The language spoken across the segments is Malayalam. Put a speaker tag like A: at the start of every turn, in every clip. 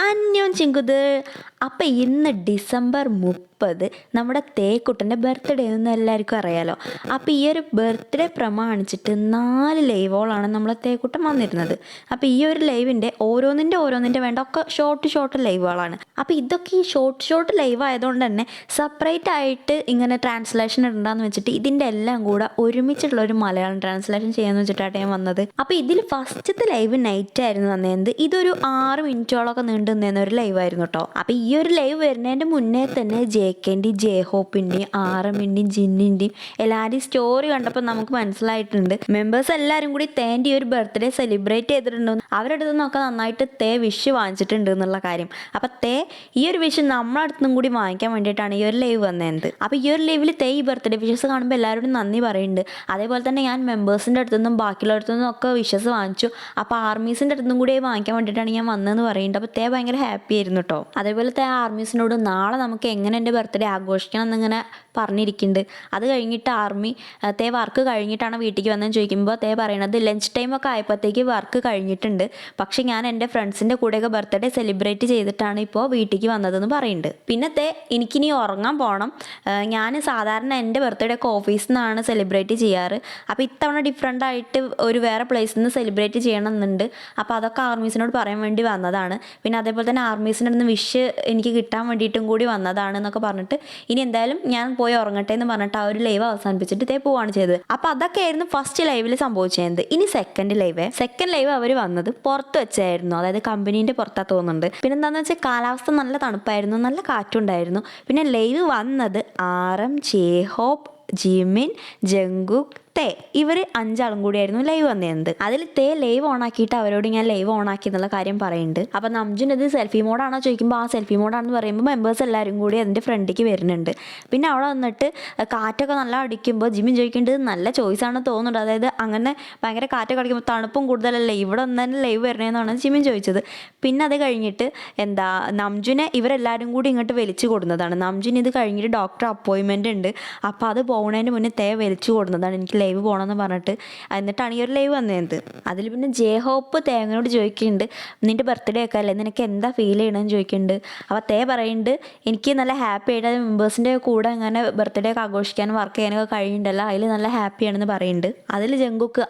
A: അന്യോൻ ചിങ്കുത്. അപ്പം ഇന്ന് ഡിസംബർ 30 നമ്മുടെ തേക്കുട്ടൻ്റെ ബർത്ത്ഡേ എന്ന് എല്ലാവർക്കും അറിയാലോ. അപ്പോൾ ഈ ഒരു ബർത്ത്ഡേ പ്രമാണിച്ചിട്ട് 4 ലൈവോളാണ് നമ്മളെ തേക്കുട്ടൻ വന്നിരുന്നത്. അപ്പോൾ ഈ ഒരു ലൈവിൻ്റെ ഓരോന്നിൻ്റെ വേണ്ട ഒക്കെ ഷോർട്ട് ലൈവുകളാണ്. അപ്പോൾ ഇതൊക്കെ ഈ ഷോർട്ട് ലൈവ് ആയതുകൊണ്ട് തന്നെ സെപ്പറേറ്റ് ആയിട്ട് ഇങ്ങനെ ട്രാൻസ്ലേഷൻ ഇടണ്ടെന്ന് വെച്ചിട്ട് ഇതിൻ്റെ എല്ലാം കൂടെ ഒരുമിച്ചുള്ള ഒരു മലയാളം ട്രാൻസ്ലേഷൻ ചെയ്യാമെന്ന് വെച്ചിട്ടാണ് ഞാൻ വന്നത്. അപ്പോൾ ഇതിൽ ഫസ്റ്റത്തെ ലൈവ് നൈറ്റ് ആയിരുന്നു വന്നത്. ഇതൊരു 6 മിനിറ്റോളൊക്കെ നീണ്ടു നിന്ന ഒരു ലൈവായിരുന്നു കേട്ടോ. അപ്പോൾ ഈ ഒരു ലൈവ് വരുന്നതിൻ്റെ മുന്നേ തന്നെ ജെക്കെൻ്റെയും ജെഹോപ്പിൻ്റെയും ആറമിൻ്റെയും ജിന്നിൻ്റെയും എല്ലാവരുടെയും സ്റ്റോറി കണ്ടപ്പോൾ നമുക്ക് മനസ്സിലായിട്ടുണ്ട് മെമ്പേഴ്സ് എല്ലാവരും കൂടി തേൻ്റെ ഈ ഒരു ബർത്ത്ഡേ സെലിബ്രേറ്റ് ചെയ്തിട്ടുണ്ടെന്ന്. അവരുടെ അടുത്ത് നിന്നൊക്കെ നന്നായിട്ട് തേ വിഷ് വാങ്ങിച്ചിട്ടുണ്ട് എന്നുള്ള കാര്യം. അപ്പം തേ ഈ ഒരു വിഷ് നമ്മളെ അടുത്തുനിന്നും കൂടി വാങ്ങിക്കാൻ വേണ്ടിയിട്ടാണ് ഈ ഒരു ലൈവ് വന്നത്. അപ്പോൾ ഈ ഒരു ലൈവിൽ തേ ഈ ബർത്ത്ഡേ വിഷസ് കാണുമ്പോൾ എല്ലാവരോടും നന്ദി പറയുന്നുണ്ട്. അതേപോലെ തന്നെ ഞാൻ മെമ്പേഴ്സിൻ്റെ അടുത്തുനിന്നും ബാക്കിയുള്ള അടുത്തുനിന്നും ഒക്കെ വിഷസ് വാങ്ങിച്ചു. അപ്പോൾ ആർമീസിൻ്റെ അടുത്തുനിന്നും കൂടി വാങ്ങിക്കാൻ വേണ്ടിയിട്ടാണ് ഞാൻ വന്നതെന്ന് പറയുന്നുണ്ട്. അപ്പോൾ തേ ഭയങ്കര ഹാപ്പി ആയിരുന്നു കേട്ടോ. അതേപോലെ തേ ആർമീസിനോട് നാളെ നമുക്ക് എങ്ങനെ എൻ്റെ ബർത്ത്ഡേ ആഘോഷിക്കണം എന്നിങ്ങനെ പറഞ്ഞിരിക്കുന്നുണ്ട്. അത് കഴിഞ്ഞിട്ട് ആർമി തേ വർക്ക് കഴിഞ്ഞിട്ടാണ് വീട്ടിലേക്ക് വന്നതെന്ന് ചോദിക്കുമ്പോൾ തേ പറയണത് ലഞ്ച് ടൈമൊക്കെ ആയപ്പോഴത്തേക്ക് വർക്ക് കഴിഞ്ഞിട്ടുണ്ട്, പക്ഷേ ഞാൻ എൻ്റെ ഫ്രണ്ട്സിൻ്റെ കൂടെയൊക്കെ ബർത്ത്ഡേ സെലിബ്രേറ്റ് ചെയ്തിട്ടാണ് ഇപ്പോൾ വീട്ടിലേക്ക് വന്നതെന്ന് പറയുന്നുണ്ട്. പിന്നെ തേ എനിക്കിനി ഉറങ്ങാൻ പോകണം. ഞാൻ സാധാരണ എൻ്റെ ബർത്ത്ഡേ ഒക്കെ ഓഫീസിൽ നിന്നാണ് സെലിബ്രേറ്റ് ചെയ്യാറ്. അപ്പോൾ ഇത്തവണ ഡിഫറെൻ്റ് ആയിട്ട് ഒരു വേറെ പ്ലേസിൽ നിന്ന് സെലിബ്രേറ്റ് ചെയ്യണമെന്നുണ്ട്. അപ്പോൾ അതൊക്കെ ആർമീസിനോട് പറയാൻ വേണ്ടി വന്നതാണ്. പിന്നെ അതേപോലെ തന്നെ ആർമീസിൻ്റെ അടുത്ത് വിഷ് എനിക്ക് കിട്ടാൻ വേണ്ടിയിട്ടും കൂടി വന്നതാണ് എന്നൊക്കെ പറഞ്ഞിട്ട് ഇനി എന്തായാലും ഞാൻ പോയി ഉറങ്ങട്ടെ എന്ന് പറഞ്ഞിട്ട് ആ ഒരു ലൈവ് അവസാനിപ്പിച്ചിട്ട് തേ പോവാണ് ചെയ്തത്. അപ്പോൾ അതൊക്കെ ആയിരുന്നു ഫസ്റ്റ് ലൈവിൽ സംഭവിച്ചത്. ഇനി സെക്കൻഡ് ലൈവ് അവർ വന്നത് പുറത്ത് വെച്ചായിരുന്നു, അതായത് കമ്പനീൻ്റെ പുറത്താ തോന്നുന്നുണ്ട്. പിന്നെ എന്താണെന്ന് വെച്ചാൽ കാലാവസ്ഥ നല്ല തണുപ്പായിരുന്നു, നല്ല കാറ്റുണ്ടായിരുന്നു. പിന്നെ ലൈവ് വന്നത് ആറം, ജെഹോപ്പ്, ജിമിൻ, ജങ്കുക്ക്, തേ ഇവർ 5 ആളും കൂടിയായിരുന്നു ലൈവ് വന്നിരുന്നത്. അതിൽ തേ ലൈവ് ഓണാക്കിയിട്ട് അവരോട് ഞാൻ ലൈവ് ഓണാക്കി എന്നുള്ള കാര്യം പറയുന്നുണ്ട്. അപ്പം നംജുൻ ഇത് സെൽഫി മോഡാണോ ചോദിക്കുമ്പോൾ ആ സെൽഫി മോഡാണെന്ന് പറയുമ്പോൾ മെമ്പേഴ്സ് എല്ലാവരും കൂടി അതിൻ്റെ ഫ്രണ്ടിലേക്ക് വരുന്നുണ്ട്. പിന്നെ അവിടെ വന്നിട്ട് കാറ്റൊക്കെ നല്ല അടിക്കുമ്പോൾ ജിമിൻ ചോദിക്കേണ്ടത് നല്ല ചോയ്സാണ് തോന്നുന്നുണ്ട്. അതായത് അങ്ങനെ ഭയങ്കര കാറ്റൊക്കെ അടിക്കുമ്പോൾ തണുപ്പും കൂടുതലല്ലേ ഇവിടെ ഒന്ന് തന്നെ ലൈവ് വരണേന്നാണ് ജിമിൻ ചോദിച്ചത്. പിന്നെ അത് കഴിഞ്ഞിട്ട് നംജുനെ ഇവരെല്ലാവരും കൂടി ഇങ്ങോട്ട് വലിച്ചു കൊടുക്കുന്നതാണ്. നംജുൻ ഇത് കഴിഞ്ഞിട്ട് ഡോക്ടർ അപ്പോയിൻമെൻ്റ് ഉണ്ട്, അപ്പോൾ അത് പോകുന്നതിന് മുന്നേ തേ വലിച്ചു കൊടുക്കുന്നതാണ് എനിക്ക് ലൈവ് പോകണമെന്ന് പറഞ്ഞിട്ട്. എന്നിട്ടാണ് ഈ ഒരു ലൈവ് വന്നത്. അതിൽ പിന്നെ ജെഹോപ്പ് തേങ്ങനോട് ചോദിക്കുന്നുണ്ട് നിൻ്റെ ബർത്ത്ഡേ ഒക്കെ അല്ലേ, നിനക്ക് എന്താ ഫീൽ ചെയ്യണമെന്ന് ചോദിക്കുന്നുണ്ട്. അപ്പോൾ തേ പറയുന്നുണ്ട് എനിക്ക് നല്ല ഹാപ്പി ആയിട്ട് മെമ്പേഴ്സിൻ്റെ കൂടെ അങ്ങനെ ബർത്ത്ഡേ ഒക്കെ ആഘോഷിക്കാനും വർക്ക് ചെയ്യാനൊക്കെ കഴിയുന്നുണ്ടല്ലോ, അതിൽ നല്ല ഹാപ്പിയാണെന്ന് പറയുന്നുണ്ട്. അതിൽ ജങ്കുക്ക്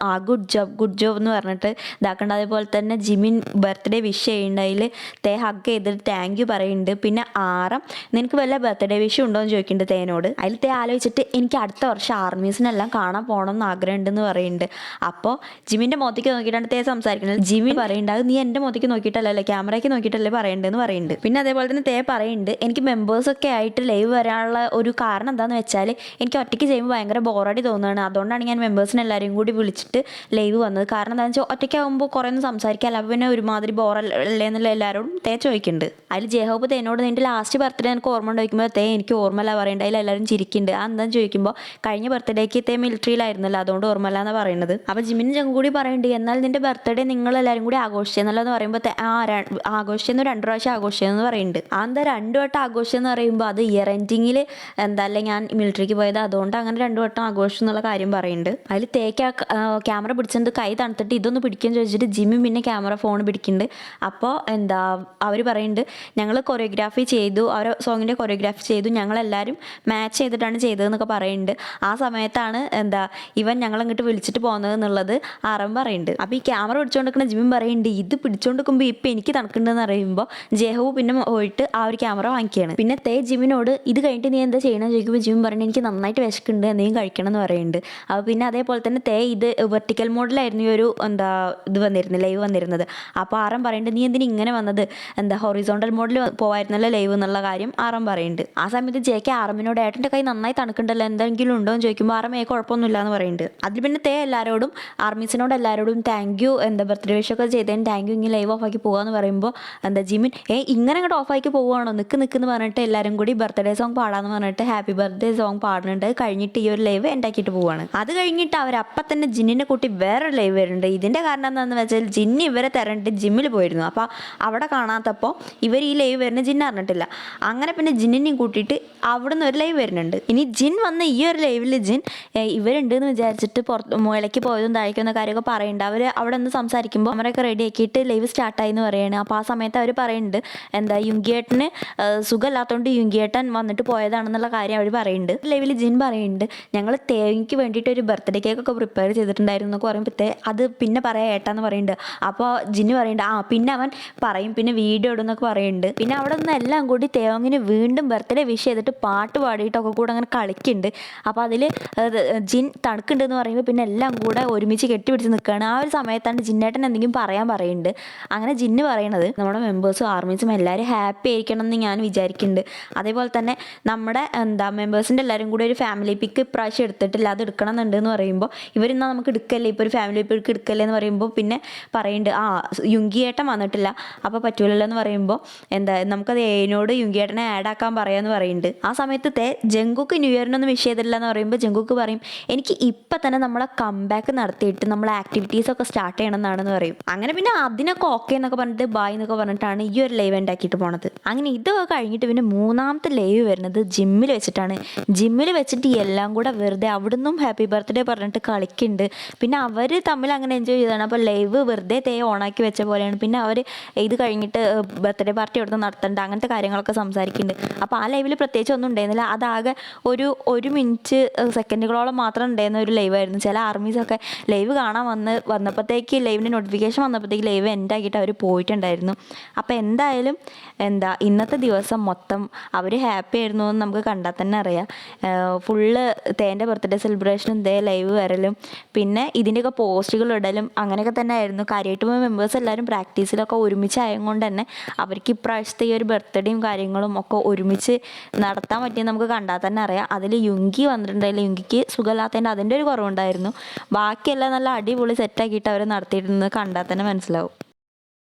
A: ഗുഡ് ജോബ് എന്ന് പറഞ്ഞിട്ട് ഇതാക്കേണ്ട. അതേപോലെ തന്നെ ജിമിൻ ബർത്ത്ഡേ വിഷ് ചെയ്യുന്നുണ്ട്. അതിൽ തേ ഹഗ് ചെയ്തിട്ട് താങ്ക് യു പറയുന്നുണ്ട്. പിന്നെ ആറം നിനക്ക് വല്ല ബർത്ത്ഡേ വിഷ് ഉണ്ടോ എന്ന് ചോദിക്കുന്നുണ്ട് തേനോട്. അതിൽ തേ ആലോചിച്ചിട്ട് എനിക്ക് അടുത്ത വർഷം ആർമീസിനെല്ലാം കാണാൻ പോകണം എന്ന് ആഗ്രഹം ഉണ്ടെന്ന് പറയുന്നുണ്ട്. അപ്പോൾ ജിമിൻ്റെ മുഖത്തേക്ക് നോക്കിയിട്ടാണ് തേ സംസാരിക്കുന്നത്. ജിമി പറയുന്നുണ്ട് നീ എൻ്റെ മുഖത്തേക്ക് നോക്കിയിട്ടല്ലേ ക്യാമറയ്ക്ക് നോക്കിയിട്ടല്ലേ പറയേണ്ടതെന്ന് പറയുന്നുണ്ട്. പിന്നെ അതേപോലെ തന്നെ തേ പറയുന്നുണ്ട് എനിക്ക് മെമ്പേഴ്സൊക്കെ ആയിട്ട് ലൈവ് വരാനുള്ള ഒരു കാരണം എന്താണെന്ന് വെച്ചാൽ എനിക്ക് ഒറ്റയ്ക്ക് ചെയ്യുമ്പോൾ ഭയങ്കര ബോറടി തോന്നുകയാണ്, അതുകൊണ്ടാണ് ഞാൻ മെമ്പേഴ്സിനെ എല്ലാവരും കൂടി വിളിച്ചിട്ട് ലൈവ് വന്നത്. കാരണം എന്താണെന്ന് വെച്ചാൽ ഒറ്റയ്ക്കാകുമ്പോൾ കുറേ ഒന്നും സംസാരിക്കാമല്ല, അപ്പോൾ പിന്നെ ഒരുമാതിരി ബോറല്ലേ എന്നുള്ള എല്ലാവരോടും തേ ചോദിക്കുന്നുണ്ട്. അതിൽ ജെഹോബ് തേനോട് നിൻ്റെ ലാസ്റ്റ് ബർത്ത്ഡേ എനിക്ക് ഓർമ്മ ഉണ്ടായിരിക്കുമ്പോൾ തേ എനിക്ക് ഓർമ്മല്ല പറയുന്നുണ്ട്. അതിൽ എല്ലാവരും ചിരിക്കുന്നുണ്ട്. അതെന്താണെന്ന് ചോദിക്കുമ്പോൾ കഴിഞ്ഞ ബർത്ത്ഡേക്ക് തേ മിലിറ്ററിയിലായിരുന്നല്ലോ, അതുകൊണ്ട് ഓർമ്മല്ല എന്ന് പറയുന്നത്. അപ്പോൾ ജിമിന് ചങ്ങ കൂടി പറയുന്നുണ്ട് എന്നാൽ നിൻ്റെ ബർത്ത്ഡേ നിങ്ങളെല്ലാവരും കൂടി ആഘോഷിച്ചെന്നല്ലോ എന്ന് പറയുമ്പോൾ ആഘോഷിച്ചെന്ന് 2 പ്രാവശ്യം ആഘോഷിച്ചെന്ന് പറയുന്നുണ്ട്. എന്താ 2 വട്ടം ആഘോഷിച്ചെന്ന് പറയുമ്പോൾ അത് ഇയർ എൻഡിങ്ങിൽ അല്ലേ ഞാൻ മിലിറ്ററിക്ക് പോയത്, അതുകൊണ്ട് അങ്ങനെ 2 വട്ടം ആഘോഷിച്ചു എന്നുള്ള കാര്യം പറയുന്നുണ്ട്. അതിൽ തേക്ക് ക്യാമറ പിടിച്ചിട്ട് കൈ തണുത്തിട്ട് ഇതൊന്ന് പിടിക്കുമെന്ന് ചോദിച്ചിട്ട് ജിമ്മി പിന്നെ ഫോൺ പിടിക്കുന്നുണ്ട്. അപ്പോൾ അവർ പറയുന്നുണ്ട് ഞങ്ങൾ കൊറിയോഗ്രാഫി ചെയ്തു, അവരെ സോങ്ങിൻ്റെ കൊറിയോഗ്രാഫി ചെയ്തു, ഞങ്ങളെല്ലാവരും മാച്ച് ചെയ്തിട്ടാണ് ചെയ്തതെന്നൊക്കെ പറയുന്നുണ്ട്. ആ സമയത്താണ് ഇവൻ ഞങ്ങളിങ്ങോട്ട് വിളിച്ചിട്ട് പോകുന്നത് എന്നുള്ളത് ആറം പറയുന്നുണ്ട്. അപ്പോൾ ഈ ക്യാമറ പിടിച്ചുകൊണ്ടിരിക്കുന്ന ജിമിൻ പറയുന്നുണ്ട് ഇത് പിടിച്ചുകൊണ്ടിരിക്കുമ്പോൾ ഇപ്പം എനിക്ക് തണുക്കുന്നുണ്ടെന്ന് പറയുമ്പോൾ ജെഹു പിന്നെ പോയിട്ട് ആ ഒരു ക്യാമറ വാങ്ങിക്കുകയാണ്. പിന്നെ തേ ജിമിനോട് ഇത് കഴിഞ്ഞിട്ട് നീ എന്താ ചെയ്യണമെന്ന് ചോദിക്കുമ്പോൾ ജിമിൻ പറയുന്നത് എനിക്ക് നന്നായിട്ട് വിശക്കുന്നുണ്ട് എന്തെങ്കിലും കഴിക്കണം എന്ന് പറയുന്നുണ്ട്. അപ്പോൾ പിന്നെ അതേപോലെ തന്നെ തേ ഇത് വെർട്ടിക്കൽ മോഡിലായിരുന്നു ഈ ഒരു ഇത് വന്നിരുന്നത് ലൈവ് വന്നിരുന്നത്. അപ്പോൾ ആറം പറയുന്നുണ്ട് നീ എന്തിനും ഇങ്ങനെ വന്നത് ഹൊറിസോണ്ടൽ മോഡിൽ പോവായിരുന്നല്ലോ ലൈവ് എന്നുള്ള കാര്യം ആറം പറയുന്നുണ്ട്. ആ സമയത്ത് ജെക്ക് ആറമിനോട് ഏട്ടൻ്റെ കൈ നന്നായി തണുക്കുന്നുണ്ടല്ലോ എന്തെങ്കിലും ഉണ്ടോ എന്ന് ചോദിക്കുമ്പോൾ ആറം കുഴപ്പമൊന്നുമില്ല എന്ന് പറയുന്നുണ്ട്. അതിൽ പിന്നെ തേ എല്ലാവരോടും ആർമീസിനോട് എല്ലാവരോടും താങ്ക് യു ബർത്ത്ഡേ വിഷ് ഒക്കെ ചെയ്തതിന് താങ്ക് യു ഇങ്ങനെ ലൈവ് ഓഫാക്കി പോകാമെന്ന് പറയുമ്പോൾ ജിമിൻ ഇങ്ങനെ അങ്ങോട്ട് ഓഫാക്കി പോവുകയാണോ നിൽക്കുന്നു പറഞ്ഞിട്ട് എല്ലാവരും കൂടി ബർത്ത്ഡേ സോങ് പാടാന്ന് പറഞ്ഞിട്ട് ഹാപ്പി ബർത്ത്ഡേ സോങ് പാടുന്നുണ്ട്. കഴിഞ്ഞിട്ട് ഈ ഒരു ലൈവ് ഉണ്ടാക്കിയിട്ട് പോവുകയാണ്. അത് കഴിഞ്ഞിട്ട് അവരപ്പം തന്നെ ജിന്നിനെ കൂട്ടി വേറൊരു ലൈവ് വരുന്നുണ്ട്. ഇതിൻ്റെ കാരണം എന്താണെന്ന് വെച്ചാൽ ജിന്നി ഇവരെ തരണ്ടിട്ട് ജിമ്മിൽ പോയിരുന്നു. അപ്പോൾ അവിടെ കാണാത്തപ്പോൾ ഇവർ ഈ ലൈവ് വരുന്ന ജിന്ന് അറിഞ്ഞിട്ടില്ല. അങ്ങനെ പിന്നെ ജിന്നിനെയും കൂട്ടിയിട്ട് അവിടെ നിന്ന് ഒരു ലൈവ് വരുന്നുണ്ട്. ഇനി ജിൻ വന്ന ഈ ഒരു ലൈവിൽ ജിൻ ഇവരുണ്ട് എന്ന് വിചാരിച്ചിട്ട് പുറത്ത് മുകളിലേക്ക് പോയതും താഴേക്കുന്ന കാര്യമൊക്കെ പറയുന്നുണ്ട്. അവർ അവിടെ നിന്ന് സംസാരിക്കുമ്പോൾ അവരൊക്കെ റെഡി ആക്കിയിട്ട് ലൈവ് സ്റ്റാർട്ടായി എന്ന് പറയുകയാണ്. അപ്പോൾ ആ സമയത്ത് അവർ പറയുന്നുണ്ട് എന്താ യുങ്കിയേട്ടന് സുഖമില്ലാത്തതുകൊണ്ട് യുങ്കിയേട്ടൻ വന്നിട്ട് പോയതാണെന്നുള്ള കാര്യം അവർ പറയുന്നുണ്ട്. ലൈവിൽ ജിൻ പറയുന്നുണ്ട് ഞങ്ങൾ തേങ്ങയ്ക്ക് വേണ്ടിയിട്ട് ഒരു ബർത്ത്ഡേ കേക്കൊക്കെ പ്രിപ്പയർ ചെയ്തിട്ടുണ്ടായിരുന്നു എന്നൊക്കെ പറയുമ്പോൾ അത് പിന്നെ പറയാം ഏട്ടാന്ന് പറയുന്നുണ്ട്. അപ്പോൾ ജിന്ന് പറയുന്നുണ്ട് പിന്നെ അവൻ പറയും പിന്നെ വീഡിയോ ഇടുന്നൊക്കെ പറയുന്നുണ്ട്. പിന്നെ അവിടെ നിന്ന് എല്ലാം കൂടി തേങ്ങിന് വീണ്ടും ബർത്ത്ഡേ വിഷ് ചെയ്തിട്ട് പാട്ട് പാടിയിട്ടൊക്കെ കൂടെ അങ്ങനെ കളിക്കുന്നുണ്ട്. അപ്പോൾ അതിൽ ജിൻ തണുക്കുന്നുണ്ടെന്ന് പറയുമ്പോൾ പിന്നെ എല്ലാം കൂടെ ഒരുമിച്ച് കെട്ടിപ്പിടിച്ച് നിൽക്കുകയാണ്. ആ ഒരു സമയത്താണ് ജിന്നേട്ടൻ എന്തെങ്കിലും പറയുന്നുണ്ട്. അങ്ങനെ ജിന്ന് പറയണത് നമ്മുടെ മെമ്പേഴ്സും ആർമീസും എല്ലാവരും ഹാപ്പി ആയിരിക്കണം എന്ന് ഞാൻ വിചാരിക്കുന്നുണ്ട്. അതേപോലെ തന്നെ നമ്മുടെ മെമ്പേഴ്സിൻ്റെ എല്ലാവരും കൂടി ഒരു ഫാമിലി പിക്ക് ഇപ്രാവശ്യം എടുത്തിട്ടില്ല, അത് എടുക്കണം എന്നുണ്ടെന്ന് പറയുമ്പോൾ ഇവരിന്നാൽ നമുക്ക് എടുക്കല്ലേ, ഇപ്പോൾ ഒരു ഫാമിലി പിക്ക് എടുക്കല്ലേ എന്ന് പറയുമ്പോൾ പിന്നെ പറയുന്നുണ്ട് യുങ്കിയേട്ടൻ വന്നിട്ടില്ല അപ്പോൾ പറ്റൂലല്ലോ എന്ന് പറയുമ്പോൾ നമുക്കത് ഏനോട് യുങ്കിയേട്ടനെ ആഡ് ആക്കാൻ പറയാമെന്ന് പറയുന്നുണ്ട്. ആ സമയത്ത് ജങ്കുക്ക് ന്യൂ ഇയറിനൊന്നും വിഷ് ചെയ്തിട്ടില്ല എന്ന് പറയുമ്പോൾ ജങ്കുക്ക് പറയും എനിക്ക് ഇപ്പം തന്നെ നമ്മളെ കംബാക്ക് നടത്തിയിട്ട് നമ്മളെ ആക്ടിവിറ്റീസൊക്കെ സ്റ്റാർട്ട് ചെയ്യണമെന്നാണെന്ന് പറയും. അങ്ങനെ പിന്നെ അതിനൊക്കെ ഓക്കെ എന്നൊക്കെ പറഞ്ഞിട്ട് ബായ് എന്നൊക്കെ പറഞ്ഞിട്ടാണ് ഈ ഒരു ലൈവ് ഉണ്ടാക്കിയിട്ട് പോണത്. അങ്ങനെ ഇതൊക്കെ കഴിഞ്ഞിട്ട് പിന്നെ മൂന്നാമത്തെ ലൈവ് വരുന്നത് ജിമ്മിൽ വെച്ചിട്ടാണ്. ജിമ്മിൽ വെച്ചിട്ട് എല്ലാം കൂടെ വെറുതെ അവിടുന്നും ഹാപ്പി ബർത്ത്ഡേ പറഞ്ഞിട്ട് കളിക്കുന്നുണ്ട്. പിന്നെ അവർ തമ്മിൽ അങ്ങനെ എൻജോയ് ചെയ്തതാണ്. അപ്പോൾ ലൈവ് വെറുതെ ഓണാക്കി വെച്ച പോലെയാണ്. പിന്നെ അവർ ഇത് കഴിഞ്ഞിട്ട് ബർത്ത്ഡേ പാർട്ടി അവിടുന്ന് നടത്തേണ്ട അങ്ങനത്തെ കാര്യങ്ങളൊക്കെ സംസാരിക്കുന്നുണ്ട്. അപ്പോൾ ആ ലൈവിൽ പ്രത്യേകിച്ച് ഒന്നും ഉണ്ടായിരുന്നില്ല. അതാകെ ഒരു മിനിറ്റ് സെക്കൻഡുകളോളം മാത്രം ഉണ്ടായിരുന്ന ഒരു ലൈവായിരുന്നു. ചില ആർമീസൊക്കെ ലൈവ് കാണാൻ വന്നപ്പോഴത്തേക്ക് ലൈവിൻ്റെ നോട്ടിഫിക്കേഷൻ വന്നപ്പോഴത്തേക്ക് ലൈവ് എൻഡ് ആക്കിയിട്ട് അവർ പോയിട്ടുണ്ടായിരുന്നു. അപ്പോൾ എന്തായാലും ഇന്നത്തെ ദിവസം മൊത്തം അവർ ഹാപ്പി ആയിരുന്നു എന്ന് നമുക്ക് കണ്ടാൽ തന്നെ അറിയാം. ഫുള്ള് തേൻ്റെ ബർത്ത്ഡേ സെലിബ്രേഷനും ലൈവ് വരലും പിന്നെ ഇതിൻ്റെയൊക്കെ പോസ്റ്റുകൾ ഇടലും അങ്ങനെയൊക്കെ തന്നെ ആയിരുന്നു. കാര്യമായിട്ട് മെമ്പേഴ്സ് എല്ലാവരും പ്രാക്ടീസിലൊക്കെ ഒരുമിച്ചായതുകൊണ്ട് തന്നെ അവർക്ക് ഇപ്രാവശ്യത്തെ ഈ ഒരു ബർത്ത്ഡേയും കാര്യങ്ങളും ഒക്കെ ഒരുമിച്ച് നടത്താൻ പറ്റിയെന്ന് നമുക്ക് കണ്ടാൽ തന്നെ അറിയാം. അതിൽ യുങ്കി വന്നിട്ടുണ്ടായില്ല, യുങ്കിക്ക് സുഖമില്ലാത്തതിൻ്റെ അതിൻ്റെ ഒരു കുറവുണ്ടായിരുന്നു. ബാക്കിയെല്ലാം നല്ല അടിപൊളി സെറ്റാക്കിയിട്ട് അവർ നടത്തിയിരുന്നത് കണ്ടാൽ തന്നെ മനസ്സിലാവും.